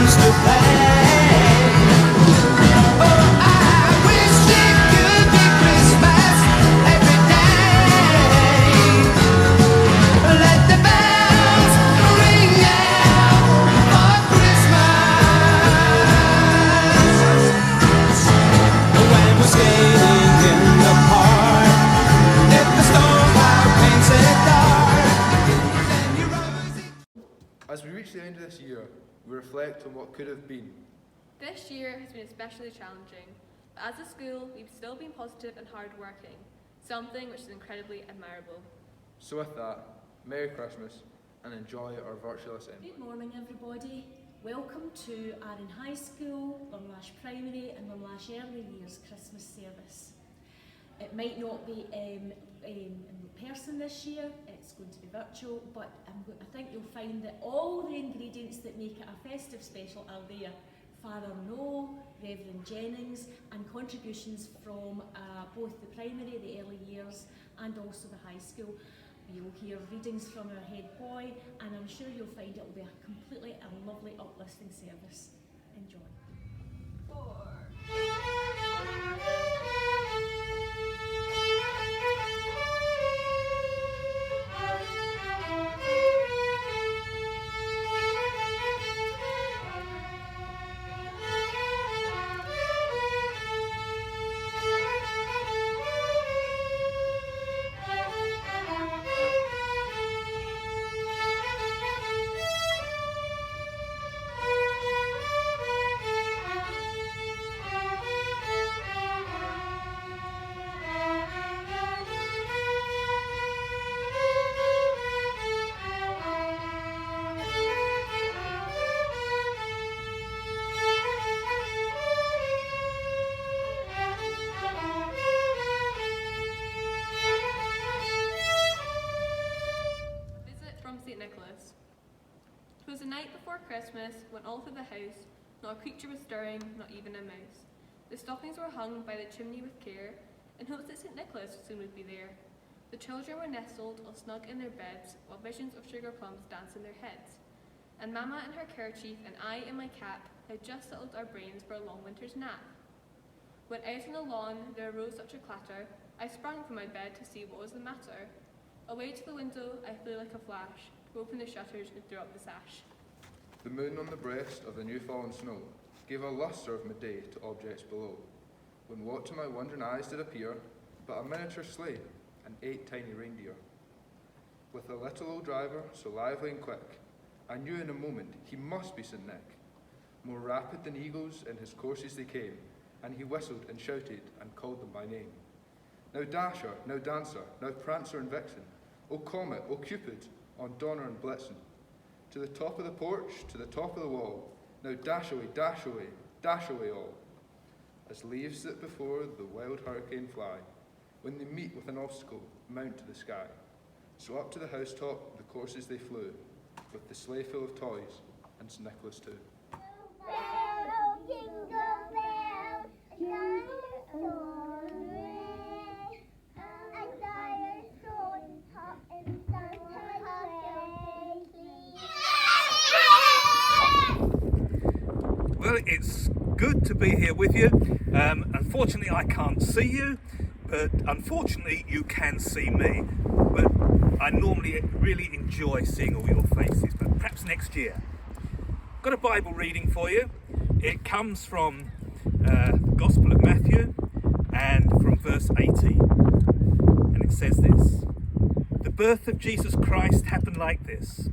used to play. Oh, I wish it could be Christmas every day. Let the bells ring out for Christmas. When we're skating in the park, if the storm cloud paints it dark, then you rose. As we reach the end of this year, we reflect on what could have been. This year has been especially challenging, but as a school, we've still been positive and hard-working, something which is incredibly admirable. So with that, Merry Christmas and enjoy our virtual assembly. Good morning everybody. Welcome to Arran High School, Lunlash Primary and Lunlash Early Years Christmas service. It might not be in person this year, it's going to be virtual, but I think you'll find that all the ingredients that make it a festive special are there. Father No, Reverend Jennings, and contributions from both the primary, the early years, and also the high school. You'll hear readings from our head boy, and I'm sure you'll find it will be a completely and lovely uplifting service. Enjoy. It was the night before Christmas, when all through the house, not a creature was stirring, not even a mouse. The stockings were hung by the chimney with care, in hopes that St. Nicholas soon would be there. The children were nestled all snug in their beds, while visions of sugar plums danced in their heads. And Mamma in her kerchief and I in my cap had just settled our brains for a long winter's nap. When out on the lawn there arose such a clatter, I sprang from my bed to see what was the matter. Away to the window I flew like a flash, opened the shutters and threw up the sash. The moon on the breast of the new fallen snow gave a lustre of midday to objects below, when what to my wondering eyes did appear but a miniature sleigh and 8 tiny reindeer. With a little old driver so lively and quick, I knew in a moment he must be St. Nick. More rapid than eagles in his courses they came, and he whistled and shouted and called them by name. Now Dasher, now Dancer, now Prancer and Vixen, O Comet, O Cupid, on Donner and Blitzen. To the top of the porch, to the top of the wall, now dash away all. As leaves that before the wild hurricane fly, when they meet with an obstacle, mount to the sky. So up to the housetop the courses they flew, with the sleigh full of toys, and St. Nicholas too. Bell, jingle bell, dinosaur ring, a dinosaur hop in Santa's sleigh. Well, it's good to be here with you. Unfortunately, I can't see you, but unfortunately, you can see me. But I normally really enjoy seeing all your faces, but perhaps next year. I've got a Bible reading for you. It comes from the Gospel of Matthew and from verse 18. And it says this: The birth of Jesus Christ happened like this.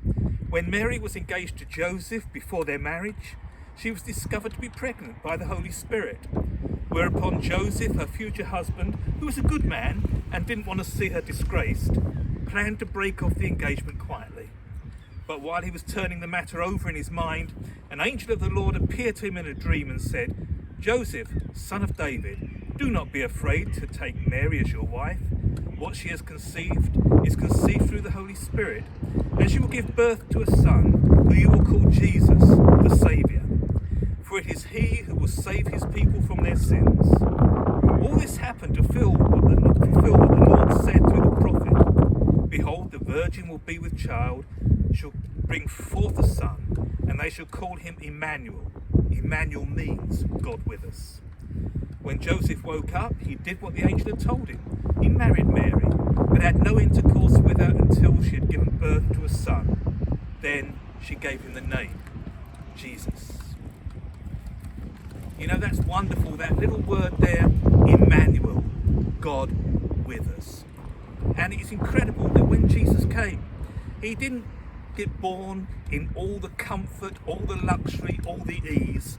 When Mary was engaged to Joseph before their marriage, she was discovered to be pregnant by the Holy Spirit. Whereupon Joseph, her future husband, who was a good man and didn't want to see her disgraced, planned to break off the engagement quietly. But while he was turning the matter over in his mind, an angel of the Lord appeared to him in a dream and said, Joseph, son of David, do not be afraid to take Mary as your wife. What she has conceived is conceived through the Holy Spirit, and she will give birth to a son, who you will call Jesus, the Saviour. For it is he who will save his people from their sins. All this happened to fulfill what the Lord said through the prophet. Behold, the virgin will be with child, bring forth a son, and they shall call him Emmanuel. Emmanuel means God with us. When Joseph woke up, he did what the angel had told him. He married Mary, but had no intercourse with her until she had given birth to a son. Then she gave him the name Jesus. You know, that's wonderful, that little word there, Emmanuel, God with us. And it's incredible that when Jesus came, he didn't get born in all the comfort, all the luxury, all the ease.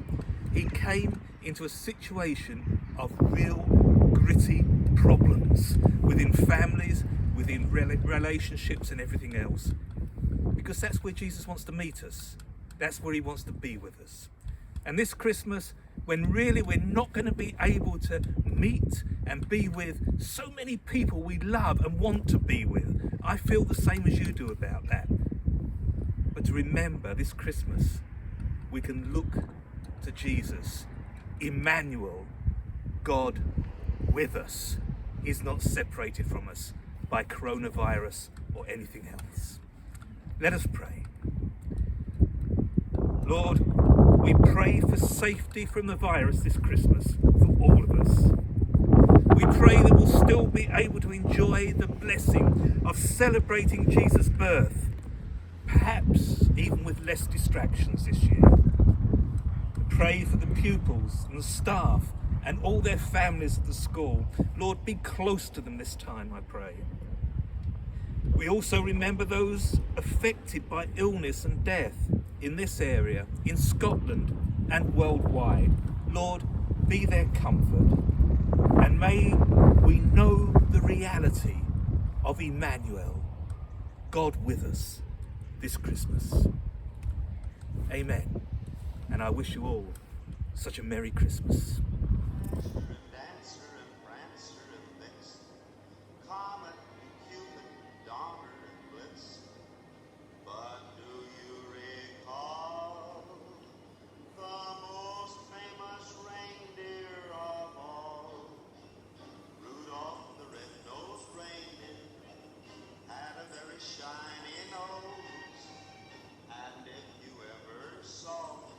He came into a situation of real gritty problems within families, within relationships and everything else. Because that's where Jesus wants to meet us. That's where he wants to be with us. And this Christmas, when really we're not going to be able to meet and be with so many people we love and want to be with, I feel the same as you do about that. But to remember this Christmas, we can look to Jesus, Emmanuel, God with us. He's not separated from us by coronavirus or anything else. Let us pray. Lord, we pray for safety from the virus this Christmas for all of us. We pray that we'll still be able to enjoy the blessing of celebrating Jesus' birth, perhaps even with less distractions this year. We pray for the pupils and the staff and all their families at the school. Lord, be close to them this time, I pray. We also remember those affected by illness and death in this area, in Scotland and worldwide. Lord, be their comfort. And may we know the reality of Emmanuel, God with us, this Christmas. Amen. And I wish you all such a Merry Christmas. Dancer and Prancer and Vixen, Comet and Cupid, Donner and Blitzen. But do you recall the most famous reindeer of all? Rudolph the red-nosed reindeer had a very shiny nose, and if you ever saw him,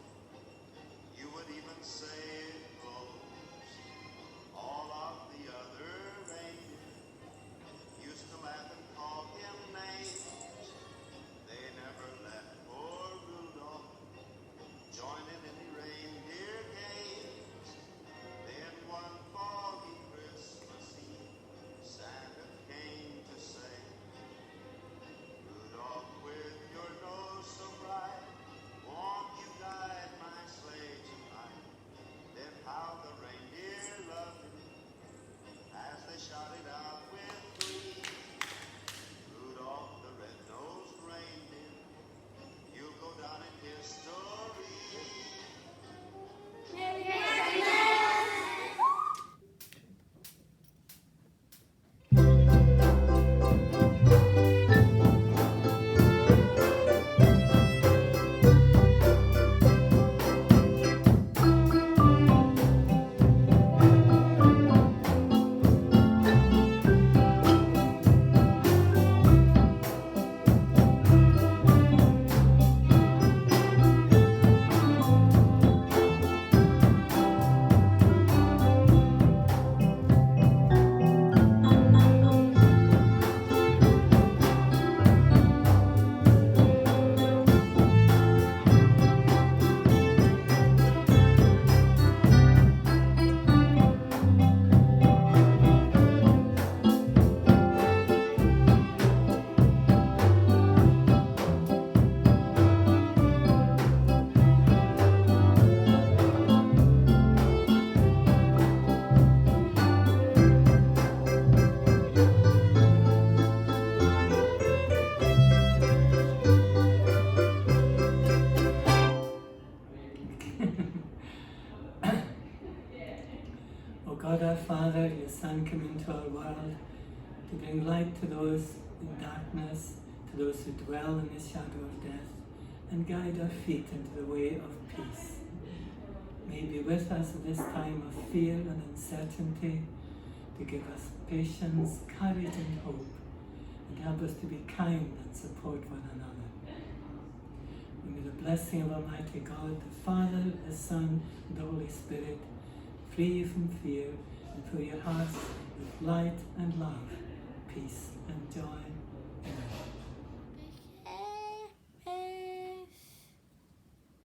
you would even say it glows. All of the other reindeer used to laugh and call him names. They never let poor Rudolph join in any reindeer games. Then one foggy Christmas Eve, Santa came to say, Rudolph, with your nose so bright, won't you guide my sleigh tonight? Then how the reindeer loved him as they shouted out with glee. Rudolph the red-nosed reindeer, you'll go down in history. O God our Father, your Son came into our world to bring light to those in darkness, to those who dwell in the shadow of death, and guide our feet into the way of peace. May he be with us at this time of fear and uncertainty, to give us patience, courage and hope, and help us to be kind and support one another. the blessing of Almighty God, the Father, the Son, and the Holy Spirit, free you from fear, and fill your hearts with light and love, peace and joy.